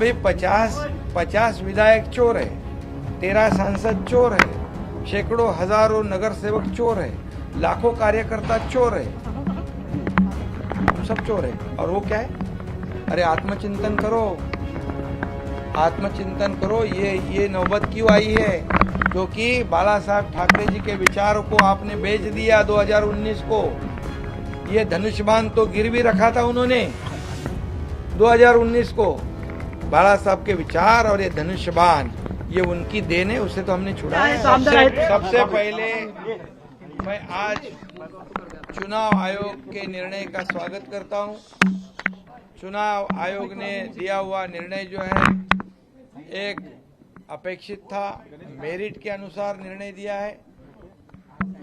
भाई 50 विधायक चोर है, 13 सांसद चोर है, सैकड़ों हजारों नगर सेवक चोर है, लाखों कार्यकर्ता चोर है, हम सब चोर है। और वो क्या है? अरे आत्मचिंतन करो, आत्मचिंतन करो। ये नौबत क्यों आई है? क्योंकि बाला साहब ठाकरे जी के विचारों को आपने बेच दिया 2019 को। ये धनुष्यबाण तो गिरवी रखा था उन्होंने 2019 को। बाला साहब के विचार और ये धनुष्यबाण, ये उनकी देन है, उसे तो हमने छुड़ाया। सबसे पहले मैं आज चुनाव आयोग के निर्णय का स्वागत करता हूं। चुनाव आयोग ने दिया हुआ निर्णय जो है एक अपेक्षित था, मेरिट के अनुसार निर्णय दिया है।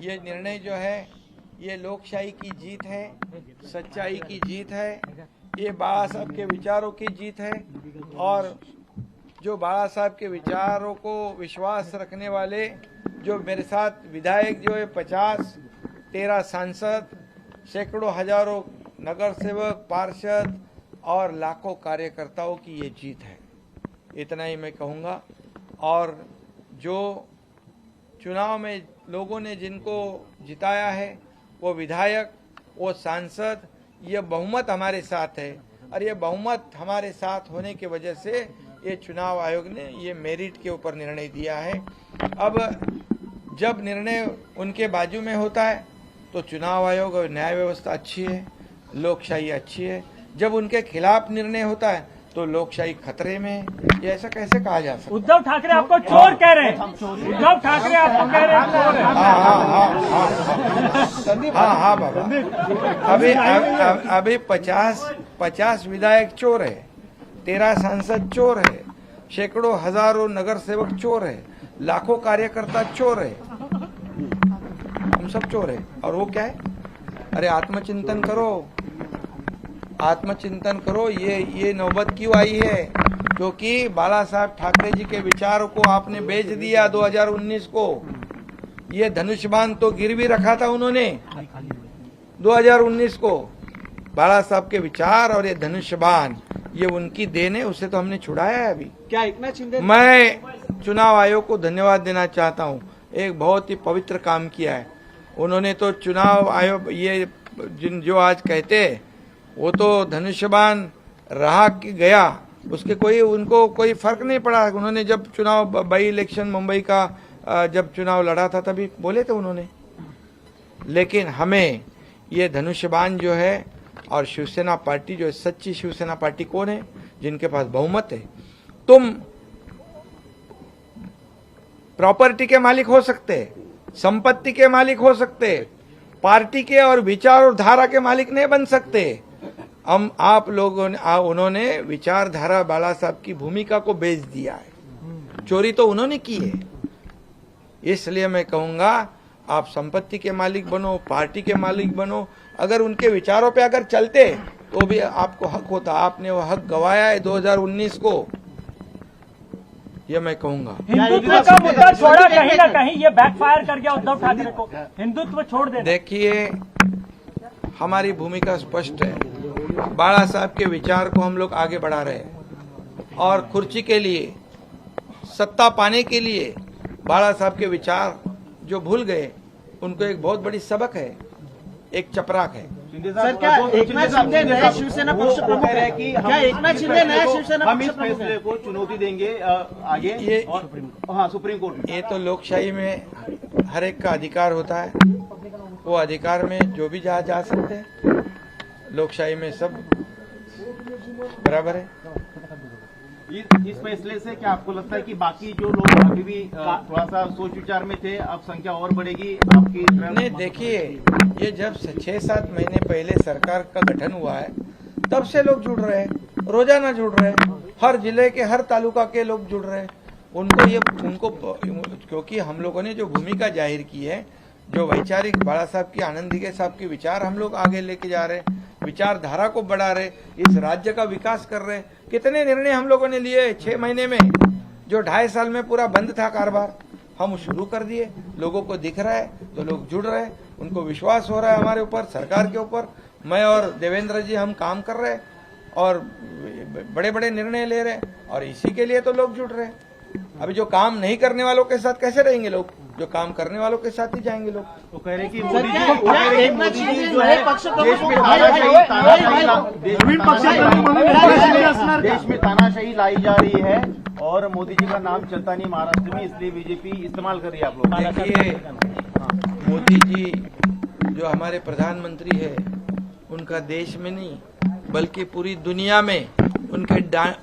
ये निर्णय जो है ये लोकशाही की जीत है, सच्चाई की जीत है, ये बाला साहब के विचारों की जीत है। और जो बाला साहब के विचारों को विश्वास रखने वाले जो मेरे साथ विधायक जो है 13 सांसद, सैकड़ों हजारों नगर सेवक, पार्षद और लाखों कार्यकर्ताओं की ये जीत है, इतना ही मैं कहूँगा। और जो चुनाव में लोगों ने जिनको जिताया है, वो विधायक, वो सांसद, ये बहुमत हमारे साथ है। और ये बहुमत हमारे साथ होने की वजह से ये चुनाव आयोग ने ये मेरिट के ऊपर निर्णय दिया है। अब जब निर्णय उनके बाजू में होता है तो चुनाव आयोग और न्याय व्यवस्था अच्छी है, लोकशाही अच्छी है। जब उनके खिलाफ निर्णय होता है तो लोकशाही खतरे में है। ये ऐसा कैसे कहा जा सकता? उद्धव ठाकरे आपको चोर कह रहे हैं। उद्धव ठाकरे आपको कह रहे हैं चोर है। हाँ बाबा, अभी 50 विधायक चोर है, 13 सांसद चोर है, सैकड़ों हजारों नगर सेवक चोर है, लाखों कार्यकर्ता चोर है, हम सब चोर है। और वो क्या है? अरे आत्मचिंतन करो, आत्मचिंतन करो। ये नौबत क्यों आई है? क्योंकि बाला साहब ठाकरे जी के विचारों को आपने बेच दिया 2019 को। ये धनुष्यबाण तो गिरवी रखा था उन्होंने 2019 को। बाला साहब के विचार और ये धनुष्यबाण, ये उनकी देन है, उसे तो हमने छुड़ाया है। अभी क्या एकनाथ शिंदे? मैं चुनाव आयोग को धन्यवाद देना चाहता हूँ, एक बहुत ही पवित्र काम किया है उन्होंने। तो चुनाव आयोग ये जो आज कहते हैं वो तो धनुष्यबाण रहा कि गया, उसके उनको कोई फर्क नहीं पड़ा। उन्होंने जब चुनाव बाई इलेक्शन मुंबई का जब चुनाव लड़ा था तभी बोले थे उन्होंने। लेकिन हमें ये धनुष्यबाण जो है, और शिवसेना पार्टी जो है, सच्ची शिवसेना पार्टी कौन है? जिनके पास बहुमत है। तुम प्रॉपर्टी के मालिक हो सकते, संपत्ति के मालिक हो सकते, पार्टी के और विचार और धारा के मालिक नहीं बन सकते। हम आप लोगों ने उन्होंने विचारधारा बाला साहब की भूमिका को बेच दिया है, चोरी तो उन्होंने की है। इसलिए मैं कहूंगा आप संपत्ति के मालिक बनो, पार्टी के मालिक बनो। अगर उनके विचारों पे अगर चलते तो भी आपको हक होता। आपने वो हक गवाया है 2019 को, ये मैं कहूंगा। हिंदुत्व का मुद्दा छोड़ा, कहीं ना कहीं ये बैकफायर कर गया उद्धव ठाकरे को। हिंदुत्व छोड़ दे। देखिए, हमारी भूमिका स्पष्ट है। बाला साहब के विचार को हम लोग आगे बढ़ा रहे हैं और कुर्सी के लिए, सत्ता पाने के लिए बाला साहब के विचार जो भूल गए, उनको एक बहुत बड़ी सबक है, एक चपराक है। सर, क्या एकनाथ शिंदे नए शिवसेना पक्ष प्रमुख है? कि क्या एकनाथ शिंदे नए शिवसेना हम पक्ष इस प्रमुख फैसले है? को चुनौती देंगे आगे ये हाँ सुप्रीम कोर्ट में। ये तो लोकशाही में हर एक का अधिकार होता है, वो अधिकार में जो भी जा सकते हैं। लोकशाही में सब बराबर है। इस फैसले से क्या आपको लगता है कि बाकी जो लोग अभी भी थोड़ा सा सोच विचार में थे, अब संख्या और बढ़ेगी आपकी? नहीं, देखिए, ये जब 6-7 महीने पहले सरकार का गठन हुआ है तब से लोग जुड़ रहे हैं, रोजाना जुड़ रहे हैं, हर जिले के हर तालुका के लोग जुड़ रहे हैं। उनको क्योंकि हम लोगों ने जो भूमिका जाहिर की है, जो वैचारिक बाला साहब की, आनंदी साहब के विचार हम लोग आगे लेके जा रहे हैं, विचारधारा को बढ़ा रहे, इस राज्य का विकास कर रहे। कितने निर्णय हम लोगों ने लिए 6 महीने में, जो 2.5 साल में पूरा बंद था कारभार, हम शुरू कर दिए। लोगों को दिख रहा है तो लोग जुड़ रहे हैं, उनको विश्वास हो रहा है हमारे ऊपर, सरकार के ऊपर। मैं और देवेंद्र जी हम काम कर रहे हैं और बड़े बड़े निर्णय ले रहे हैं और इसी के लिए तो लोग जुड़ रहे हैं। अभी जो काम नहीं करने वालों के साथ कैसे रहेंगे लोग, जो काम करने वालों के साथ ही जाएंगे लोग। तो कह रहे कि सर, मोदी जी क्या- क्या एक नाथ मोदी जी शिंदे जो है पक्ष प्रमुख देश में को- देश में तानाशाही लाई जा रही है और मोदी जी का नाम चलता नहीं महाराष्ट्र में, इसलिए बीजेपी इस्तेमाल कर रही है आप लोग। देखिए, मोदी जी जो हमारे प्रधानमंत्री है, उनका देश में नहीं बल्कि पूरी दुनिया में उनके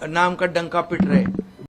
नाम का डंका पिट रहे।